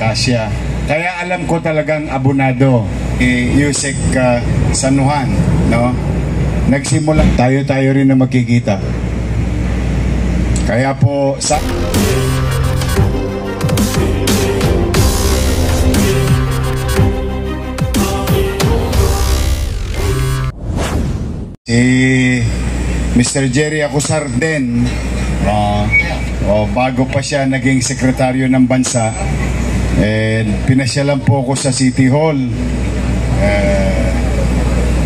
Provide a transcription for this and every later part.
kasya. Kaya alam ko talagang abonado Yusek San Juan, no? Nagsimula tayo rin na magkikita. Kaya po sa Mr. Jerry Acosar din, bago pa siya naging sekretaryo ng bansa, pinasyalan po ako sa City Hall,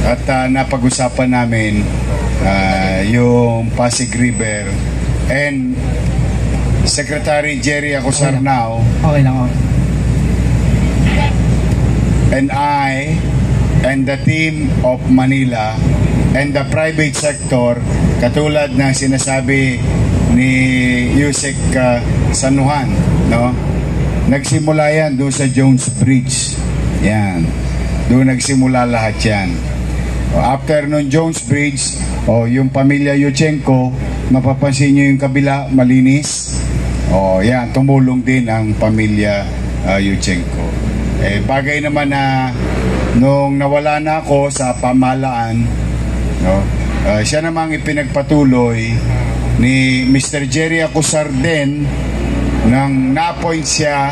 at napag-usapan namin yung Pasig River, and Secretary Jerry Acosar now, okay lang ako. and I and the team of Manila and the private sector, katulad ng sinasabi ni Yusek San Juan, no? Nagsimula yan doon sa Jones Bridge. Yan. Doon nagsimula lahat yan. After nung Jones Bridge, yung pamilya Yuchenko, mapapansin nyo yung kabila, malinis. Yan, tumulong din ang pamilya Yuchenko. Bagay naman na nung nawala na ako sa pamahalaan, no? Siya namang ipinagpatuloy ni Mr. Jerry Acosar din nang na-appoint siya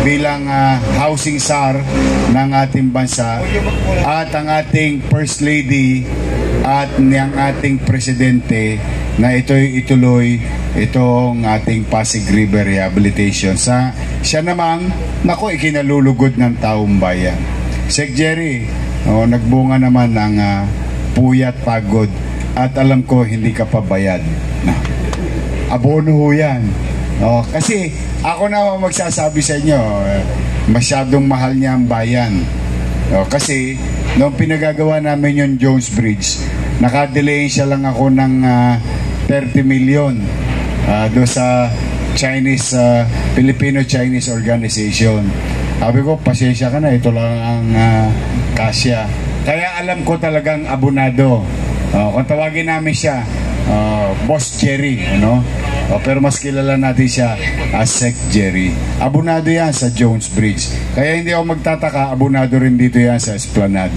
bilang housing czar ng ating bansa, at ang ating First Lady at niyang ating Presidente na ito'y ituloy itong ating Pasig River Rehabilitation. Siya namang, ikinalulugod ng taong bayan. Sek Jerry, nagbunga naman ng puyat, pagod, at alam ko hindi ka pa bayad. Abono ho yan. Kasi ako na magsasabi sa inyo, masyadong mahal niya ang bayan. Kasi nung pinagagawa namin yung Jones Bridge, nakadelay siya lang ako ng 30 million doon sa Filipino-Chinese Organization. Sabi ko, pasensya ka na, ito lang ang kasya. Kaya alam ko talagang abonado. Kung tawagin namin siya, Boss Jerry, ano? Pero mas kilala natin siya as Sec Jerry. Abonado yan sa Jones Bridge. Kaya hindi ako magtataka, abonado rin dito yan sa Esplanade.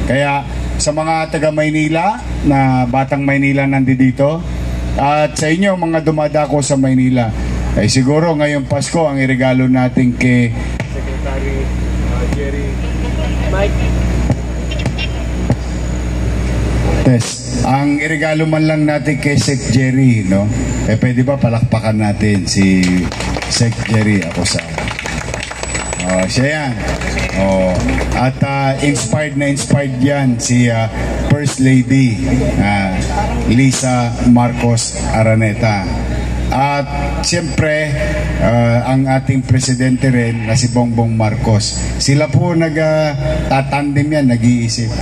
Kaya sa mga taga Maynila, na batang Maynila nandito, at sa inyo mga dumadako sa Maynila, siguro ngayong Pasko ang iregalo natin kay Secretary Jerry Mike. Ang iregalo man lang natin kay Sec Jerry, no? Pwede ba palakpakan natin si Sec Jerry Acosar? Siya yan. At inspired yan si First Lady Lisa Marcos Araneta. At siyempre, ang ating presidente rin na si Bongbong Marcos. Sila po nag-tatandem yan, nag-iisip.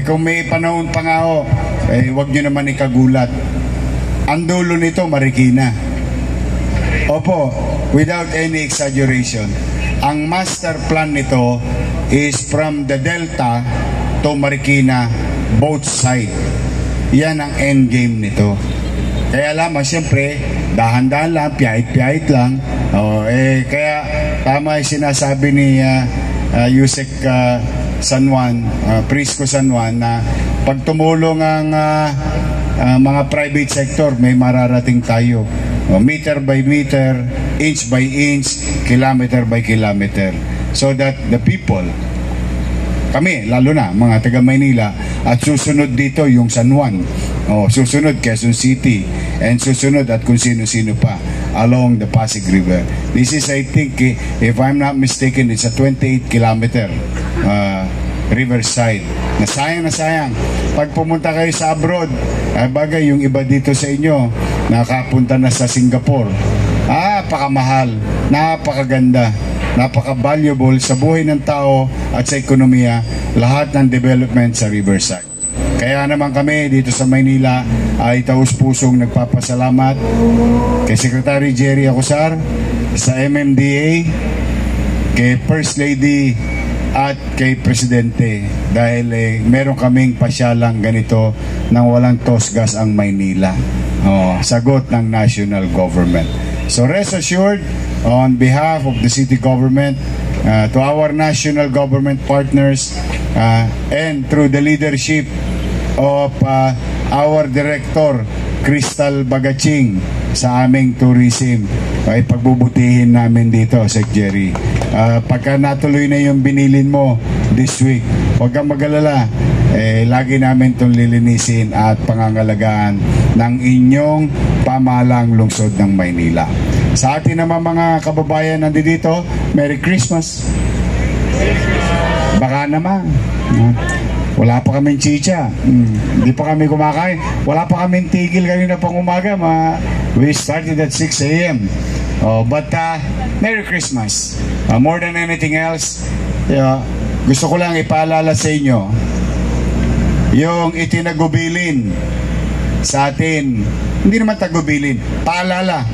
Kung may panahon pa nga ho, huwag nyo naman ikagulat. Ang dulo nito, Marikina. Opo, without any exaggeration. Ang master plan nito is from the Delta to Marikina, both side. Yan ang end game nito. Kaya lamang, siyempre, dahan-dahan lang, piyait-piyait lang. Kaya tama yung sinasabi ni Yusek San Juan, Prisco San Juan, na pag tumulong ang mga private sector, may mararating tayo. Meter by meter, inch by inch, kilometer by kilometer. So that the people, kami, lalo na, mga taga Maynila, at susunod dito yung San Juan, susunod Quezon City, and susunod at kung sino-sino pa along the Pasig River. This is, I think, if I'm not mistaken, it's a 28-kilometer riverside. Na sayang. Pag pumunta kayo sa abroad, bagay yung iba dito sa inyo, nakapunta na sa Singapore. Napakamahal, napakaganda, napaka-valuable sa buhay ng tao at sa ekonomiya, lahat ng development sa riverside. Kaya naman kami dito sa Maynila ay taus-pusong nagpapasalamat kay Secretary Jerry Acosar, sa MMDA, kay First Lady at kay Presidente, dahil meron kaming pasyalang ganito nang walang tosgas ang Maynila. Sagot ng national government. So rest assured, on behalf of the city government, to our national government partners, and through the leadership of our Director, Crystal Bagaching, sa aming tourism, ay pagbubutihin namin dito, Sec Jerry. Pagka natuloy na yung binilin mo this week, huwag kang mag-alala, lagi namin itong lilinisin at pangangalagaan ng inyong pamahalang lungsod ng Maynila. Sa atin naman mga kababayan nandito, Merry Christmas. Baka naman, wala pa kaming chicha, hindi pa kami kumakain, wala pa kaming tigil kanina pang umaga. We started at 6 a.m. But Merry Christmas. More than anything else, gusto ko lang ipaalala sa inyo yung itinagubilin sa atin, hindi naman tagubilin, paalala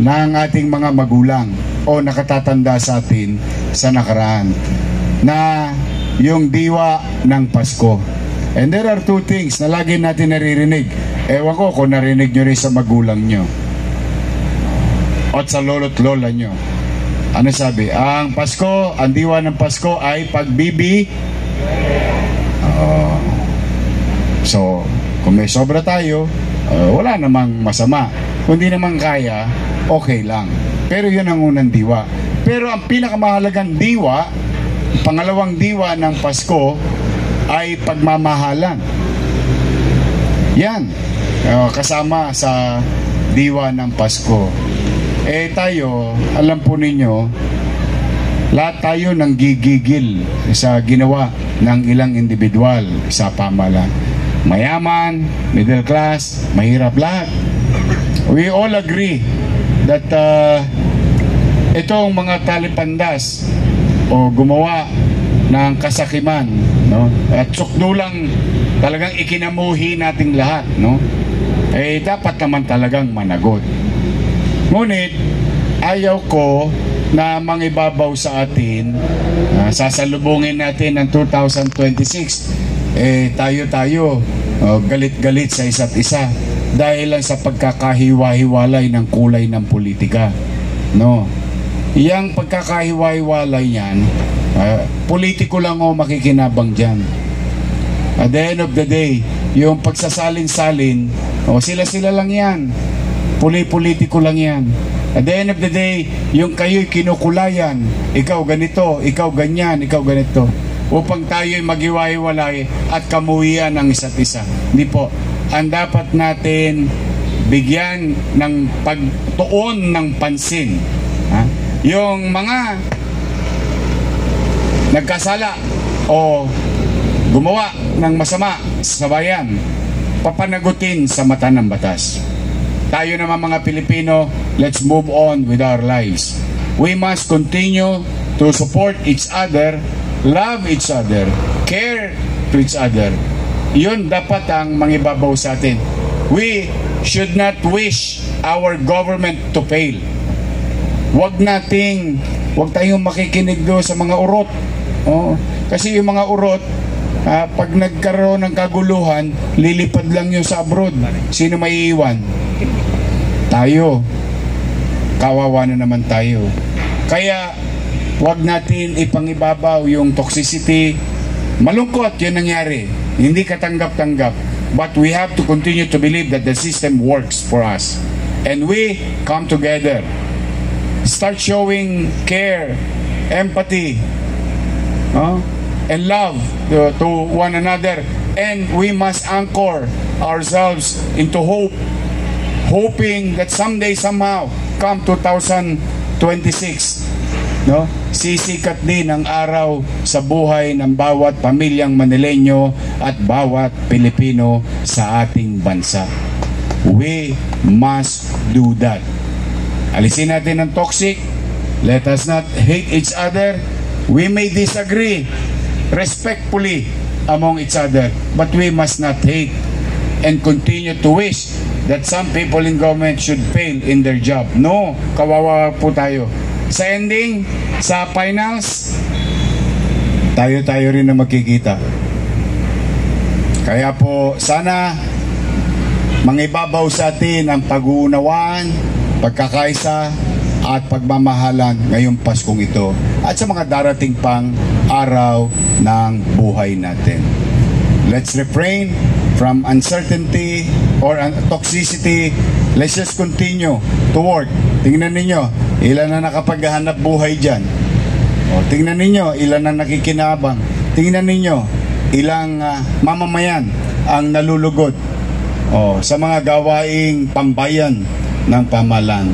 ng ating mga magulang o nakatatanda sa atin sa nakaraan, na yung diwa ng Pasko. And there are two things na lagi natin naririnig. Ewan ko kung narinig nyo rin sa magulang nyo at sa lolo't lola nyo. Ano sabi? Ang Pasko, ang diwa ng Pasko ay pagbibi. So, kung may sobra tayo, wala namang masama. Kung di naman kaya, okay lang. Pero yun ang unang diwa. Pero ang pinakamahalagang diwa, pangalawang diwa ng Pasko, ay pagmamahalan. Yan, kasama sa diwa ng Pasko. Tayo, alam po ninyo, lahat tayo nang gigigil sa ginawa ng ilang individual sa pamahalaan. Mayaman, middle class, mahirap, lahat. We all agree that itong mga talipandas o gumawa ng kasakiman, no? At sukdulang talagang ikinamuhi nating lahat, no? Dapat naman talagang managot. Ngunit ayaw ko na mangibabaw sa atin, sasalubungin natin ng 2026, tayo galit-galit sa isa't isa dahil lang sa pagkakahiwa-hiwalay ng kulay ng politika, no? Yang pagkakahiwa-hiwalay yan, politiko lang o makikinabang dyan. At the end of the day, yung pagsasalin-salin, sila-sila lang yan, politiko lang yan. At the end of the day, yung kayo'y kinukulayan, ikaw ganito, ikaw ganyan, ikaw ganito, upang tayo'y maghiwa-hiwalay at kamuhian ng isa't isa. Hindi po. Ang dapat natin bigyan ng pagtuon ng pansin, yung mga nagkasala o gumawa ng masama sa bayan, papanagutin sa mata ng batas. Tayo naman mga Pilipino, let's move on with our lives. We must continue to support each other, love each other, care to each other. Yun dapat ang mangibabaw sa atin. We should not wish our government to fail. Huwag tayong makikinig do sa mga urot. Kasi yung mga urot, pag nagkaroon ng kaguluhan, lilipad lang yun sa abroad. Sino may iiwan? Tayo. Kawawa na naman tayo. Kaya huwag natin ipangibabaw yung toxicity. Malungkot yun nangyari. Hindi katanggap-tanggap. But we have to continue to believe that the system works for us. And we come together. Start showing care, empathy, and love to one another. And we must anchor ourselves into hope, hoping that someday, somehow, come 2026, sisikat din ang araw sa buhay ng bawat pamilyang Manileño at bawat Pilipino sa ating bansa. We must do that. Alisin natin ang toxic. Let us not hate each other. We may disagree respectfully among each other, but we must not hate and continue to wish that some people in government should fail in their job. No, kawawa po tayo. Sa ending, sa finals, tayo rin na magkikita. Kaya po, sana mangibabaw sa atin ang pag-uunawaan, pagkakaisa, at pagmamahalan ngayong Paskong ito at sa mga darating pang araw ng buhay natin. Let's refrain from uncertainty or toxicity. Let's just continue to work. Tingnan ninyo, ilan na nakapaghanap buhay dyan. O, tingnan ninyo, ilan na nakikinabang. Tingnan ninyo, ilang mamamayan ang nalulugod sa mga gawaing pambayan ng pamahalaan.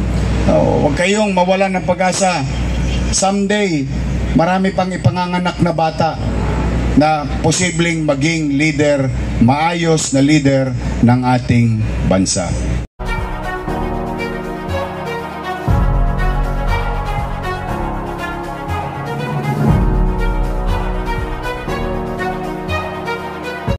Huwag kayong mawalan ng pag-asa. Someday, marami pang ipanganganak na bata na posibleng maging leader, maayos na leader ng ating bansa.